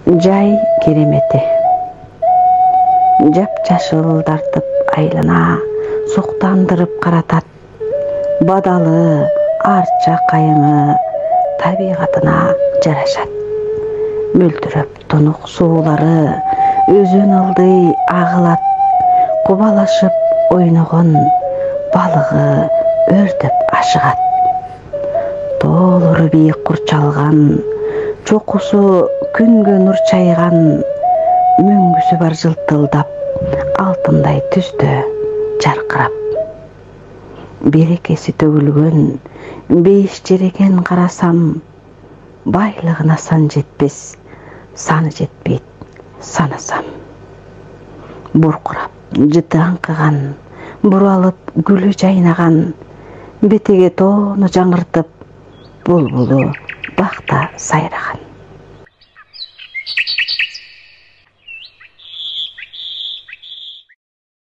Жай керемети жап-жашыл тартып айлана суктандырып каратат. Бадалы, арча кайыңы табигатына жарашат. Мөлдүрөп тонук суулары өзөн ылдый агылат. Кубалашып ойногон балыгы өрдөп ашыгат. Тоолору бийик курчалган, чокусу күнгө нур чайган, мөңгүсү бар жылтылдап, алтындай түстө жаркырап. Берекеси төгүлгөн, бейиш жереген карасам, байлыгына сан жетпес, саны жетпейт санасам. Буркурап, жыты аңкыган, буралып гүлү жайнаган, бетеге тоону жаңыртып, булбулу бакта сайраган.